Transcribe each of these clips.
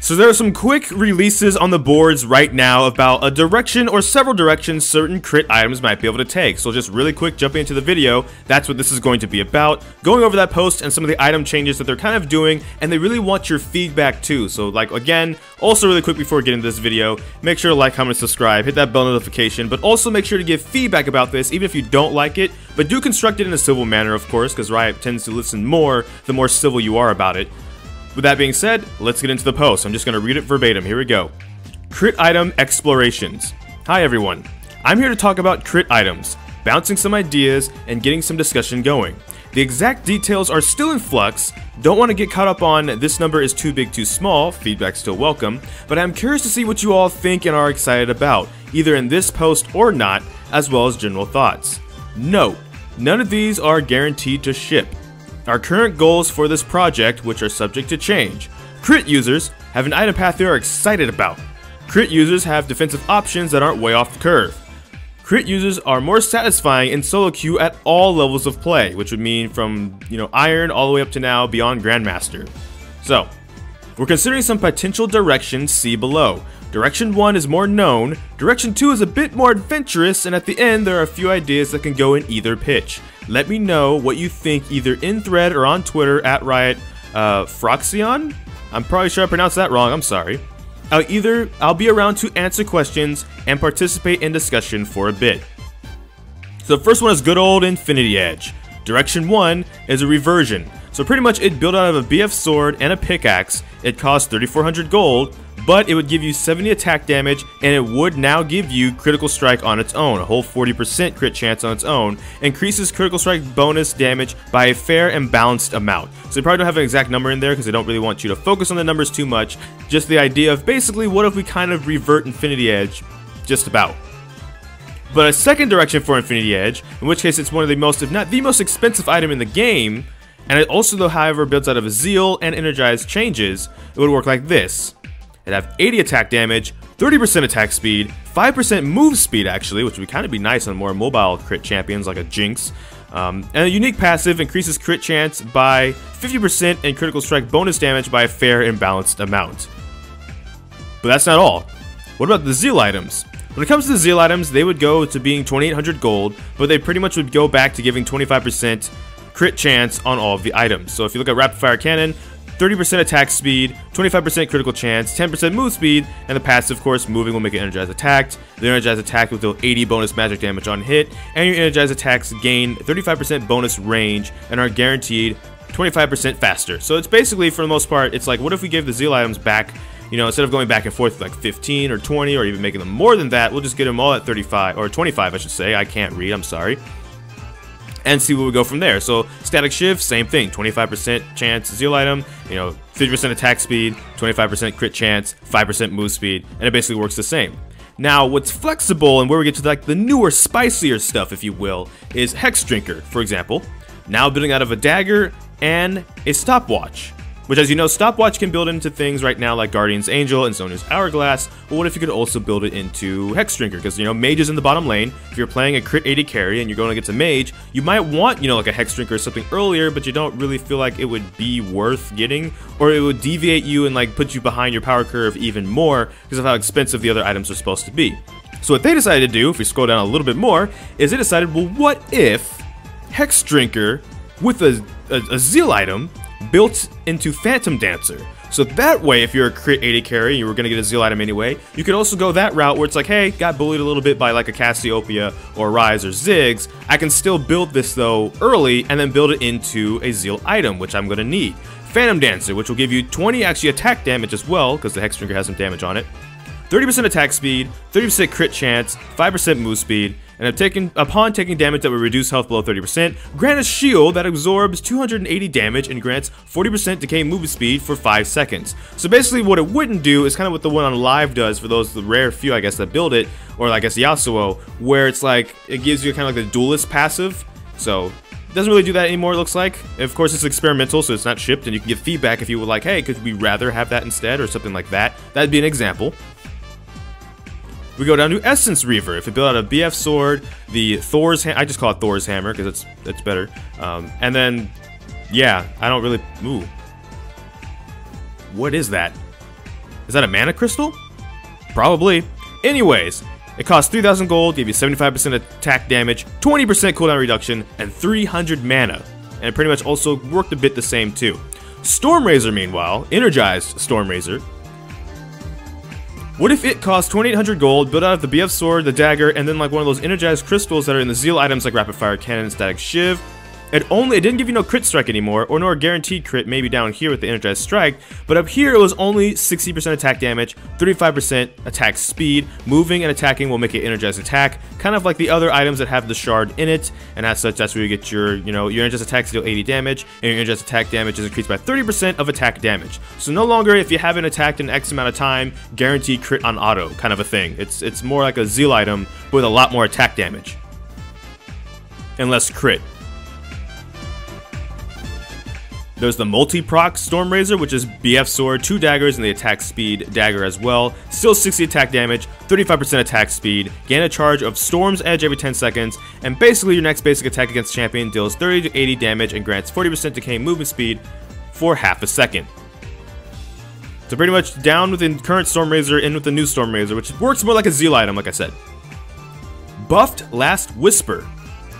So there are some quick releases on the boards right now about a direction or several directions certain crit items might be able to take. So just really quick jumping into the video, that's what this is going to be about. Going over that post and some of the item changes that they're kind of doing, and they really want your feedback too. So like again, also really quick before getting into this video, make sure to like, comment, subscribe, hit that bell notification, but also make sure to give feedback about this even if you don't like it, but do construct it in a civil manner of course, because Riot tends to listen more the more civil you are about it. With that being said, let's get into the post. I'm just going to read it verbatim. Here we go. Crit item explorations. Hi everyone. I'm here to talk about crit items, bouncing some ideas, and getting some discussion going. The exact details are still in flux. Don't want to get caught up on this number is too big, too small. Feedback still welcome. But I'm curious to see what you all think and are excited about, either in this post or not, as well as general thoughts. Note, none of these are guaranteed to ship. Our current goals for this project, which are subject to change. Crit users have an item path they are excited about. Crit users have defensive options that aren't way off the curve. Crit users are more satisfying in solo queue at all levels of play, which would mean from, Iron all the way up to now beyond Grandmaster. So, we're considering some potential directions, see below. Direction 1 is more known, Direction 2 is a bit more adventurous, and at the end there are a few ideas that can go in either pitch. Let me know what you think either in thread or on Twitter at Riot Froxion? I'm probably sure I pronounced that wrong, I'm sorry. I'll be around to answer questions and participate in discussion for a bit. So the first one is good old Infinity Edge. Direction 1 is a reversion. So pretty much it built out of a BF sword and a pickaxe. It costs 3,400 gold, but it would give you 70 attack damage, and it would now give you critical strike on its own, a whole 40% crit chance on its own, increases critical strike bonus damage by a fair and balanced amount. So they probably don't have an exact number in there because they don't really want you to focus on the numbers too much, just the idea of basically what if we kind of revert Infinity Edge, just about. But a second direction for Infinity Edge, in which case it's one of the most, if not the most expensive item in the game, and it also though however builds out of a Zeal and Energized changes, it would work like this. It'd have 80 attack damage, 30% attack speed, 5% move speed actually, which would kind of be nice on more mobile crit champions like a Jinx. And a unique passive increases crit chance by 50% and critical strike bonus damage by a fair and balanced amount. But that's not all. What about the Zeal items? When it comes to the Zeal items, they would go to being 2,800 gold, but they pretty much would go back to giving 25% crit chance on all of the items. So if you look at Rapid Fire Cannon, 30% attack speed, 25% critical chance, 10% move speed, and the passive, of course, moving will make it energized attacked. The energized attack will deal 80 bonus magic damage on hit, and your energized attacks gain 35% bonus range and are guaranteed 25% faster. So it's basically, for the most part, it's like, what if we gave the Zeal items back, instead of going back and forth like 15 or 20 or even making them more than that, we'll just get them all at 35, or 25 I should say, I can't read, I'm sorry. And see where we go from there. So static shift, same thing, 25% chance Zeal item, 50% attack speed, 25% crit chance, 5% move speed, and it basically works the same. Now what's flexible and where we get to like the newer, spicier stuff, if you will, is Hex Drinker, for example. Now building out of a dagger and a stopwatch. Which, as you know, stopwatch can build into things right now like Guardian's Angel and Sonya's Hourglass, but what if you could also build it into Hex Drinker? Because, mage is in the bottom lane. If you're playing a crit 80 carry and you're going against a mage, you might want, like a Hex Drinker or something earlier, but you don't really feel like it would be worth getting, or it would deviate you and like put you behind your power curve even more because of how expensive the other items are supposed to be. So what they decided to do, if we scroll down a little bit more, is they decided, well, what if Hex Drinker with a Zeal item built into Phantom Dancer? So that way, if you're a crit 80 carry, you were going to get a Zeal item anyway, you could also go that route where it's like, hey, got bullied a little bit by like a Cassiopeia or Ryze or Ziggs, I can still build this though early and then build it into a Zeal item, which I'm going to need. Phantom Dancer, which will give you 20 actually attack damage as well, because the Hex Drinker has some damage on it, 30% attack speed, 30% crit chance, 5% move speed, and upon taking damage that will reduce health below 30%, grant a shield that absorbs 280 damage and grants 40% decay move speed for 5 seconds. So basically what it wouldn't do is kind of what the one on live does for those, the rare few I guess that build it, or I guess Yasuo, where it's like, it gives you kind of like the duelist passive. So it doesn't really do that anymore, it looks like. Of course it's experimental, so it's not shipped, and you can give feedback if you would like, hey, could we rather have that instead, or something like that. That'd be an example. We go down to Essence Reaver. If you build out a BF sword, the Thor's I just call it Thor's hammer because it's better. And then, yeah, I don't really. Ooh, what is that? Is that a mana crystal? Probably. Anyways, it costs 3,000 gold, gave you 75% attack damage, 20% cooldown reduction, and 300 mana. And it pretty much also worked a bit the same too. Stormrazor, meanwhile, energized Stormrazor. What if it cost 2,800 gold, built out of the BF sword, the dagger, and then like one of those energized crystals that are in the Zeal items like rapid fire cannon, static shiv? It didn't give you no crit strike anymore, or nor a guaranteed crit, maybe down here with the energized strike, but up here it was only 60% attack damage, 35% attack speed. Moving and attacking will make it energized attack, kind of like the other items that have the shard in it, and as such, that's where you get your, your energized attacks deal 80 damage, and your energized attack damage is increased by 30% of attack damage. So no longer, if you haven't attacked in X amount of time, guaranteed crit on auto, kind of a thing. It's more like a Zeal item, but with a lot more attack damage. And less crit. There's the multi-proc Stormrazor, which is BF sword, 2 daggers, and the attack speed dagger as well. Still 60 attack damage, 35% attack speed, gain a charge of Storm's Edge every 10 seconds, and basically your next basic attack against champion deals 30 to 80 damage and grants 40% decay movement speed for half a second. So pretty much down with the current Stormrazor, in with the new Stormrazor, which works more like a Zeal item, like I said. Buffed Last Whisper,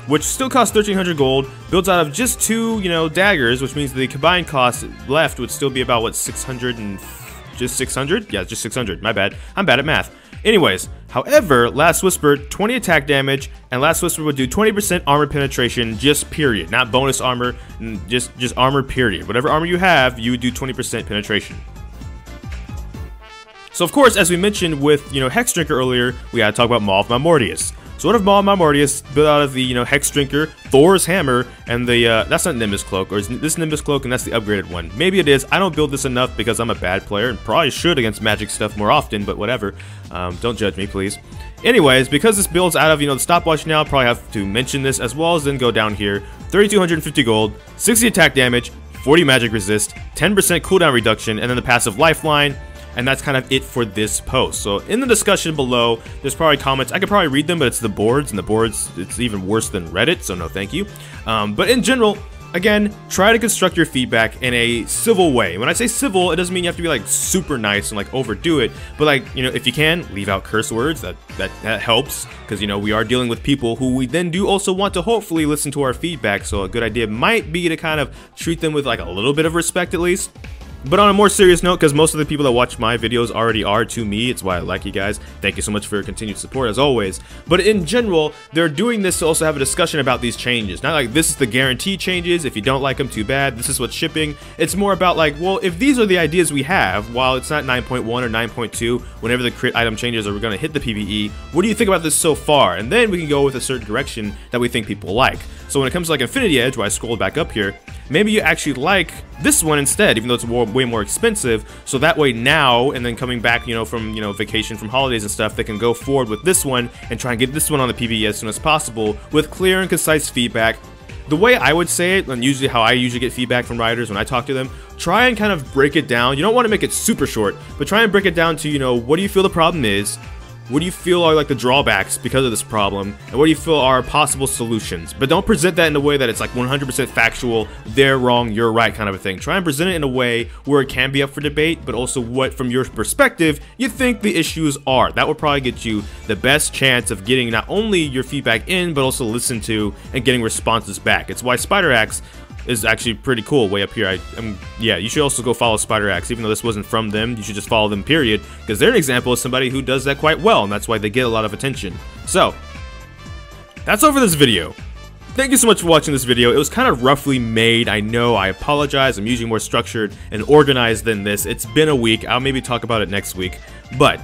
which still costs 1,300 gold, builds out of just 2, daggers, which means the combined cost left would still be about, what, 600 and... just 600? Yeah, just 600, my bad. I'm bad at math. Anyways, however, Last Whisper, 20 attack damage, and Last Whisper would do 20% armor penetration, just period. Not bonus armor, just armor period. Whatever armor you have, you would do 20% penetration. So of course, as we mentioned with, Hex Drinker earlier, we gotta talk about Maw of Mortius. So what if Maw of Mortius built out of the, Hex Drinker, Thor's Hammer, and the, that's not Nimbus Cloak, or is this Nimbus Cloak and that's the upgraded one? Maybe it is. I don't build this enough because I'm a bad player and probably should against magic stuff more often, but whatever. Don't judge me, please. Anyways, because this builds out of, the stopwatch now, I'll probably have to mention this as well as then go down here. 3,250 gold, 60 attack damage, 40 magic resist, 10% cooldown reduction, and then the passive lifeline. And that's kind of it for this post. So in the discussion below, there's probably comments. I could probably read them, but it's the boards, and the boards, it's even worse than Reddit, so no thank you. But in general, again, try to construct your feedback in a civil way. When I say civil, it doesn't mean you have to be like super nice and like overdo it, but like, if you can, leave out curse words. That helps, because we are dealing with people who we then do also want to hopefully listen to our feedback. So a good idea might be to kind of treat them with like a little bit of respect at least. But on a more serious note, because most of the people that watch my videos already are to me, it's why I like you guys. Thank you so much for your continued support as always. But in general, they're doing this to also have a discussion about these changes. Not like this is the guaranteed changes, if you don't like them, too bad, this is what's shipping. It's more about like, well, if these are the ideas we have, while it's not 9.1 or 9.2, whenever the crit item changes are going to hit the PvE, what do you think about this so far? And then we can go with a certain direction that we think people like. So when it comes to like Infinity Edge, where I scrolled back up here, maybe you actually like this one instead, even though it's way more expensive, so that way now, and then coming back, from, vacation, from holidays and stuff, they can go forward with this one and try and get this one on the PvE as soon as possible with clear and concise feedback. The way I would say it, and usually how I usually get feedback from writers when I talk to them, try and kind of break it down. You don't want to make it super short, but try and break it down to, what do you feel the problem is? What do you feel are like the drawbacks because of this problem, and what do you feel are possible solutions? But don't present that in a way that it's like 100% factual, they're wrong, you're right kind of a thing. Try and present it in a way where it can be up for debate, but also what, from your perspective, you think the issues are. That will probably get you the best chance of getting not only your feedback in, but also listened to and getting responses back. It's why Spider Axe is actually pretty cool way up here. Yeah, you should also go follow Spider Axe, even though this wasn't from them. You should just follow them, period, because they're an example of somebody who does that quite well, and that's why they get a lot of attention. So that's all for this video. Thank you so much for watching this video. It was kind of roughly made, I know, I apologize. I'm usually more structured and organized than this. It's been a week. I'll maybe talk about it next week, but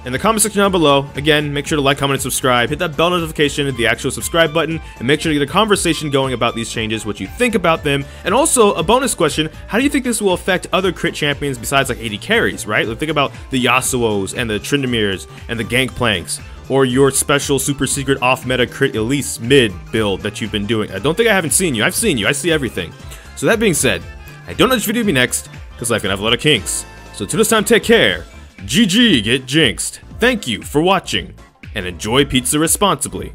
in the comment section down below, again, make sure to like, comment, and subscribe. Hit that bell notification, hit the actual subscribe button, and make sure to get a conversation going about these changes, what you think about them. And also, a bonus question, how do you think this will affect other crit champions besides like 80 carries, right? Like, think about the Yasuos and the Tryndamirs and the Gangplanks, or your special super secret off-meta crit Elise mid build that you've been doing. I don't think I haven't seen you. I've seen you. I see everything. So that being said, I don't know which video will be next, because life can have a lot of kinks. So till this time, take care. GG, get jinxed. Thank you for watching, and enjoy pizza responsibly.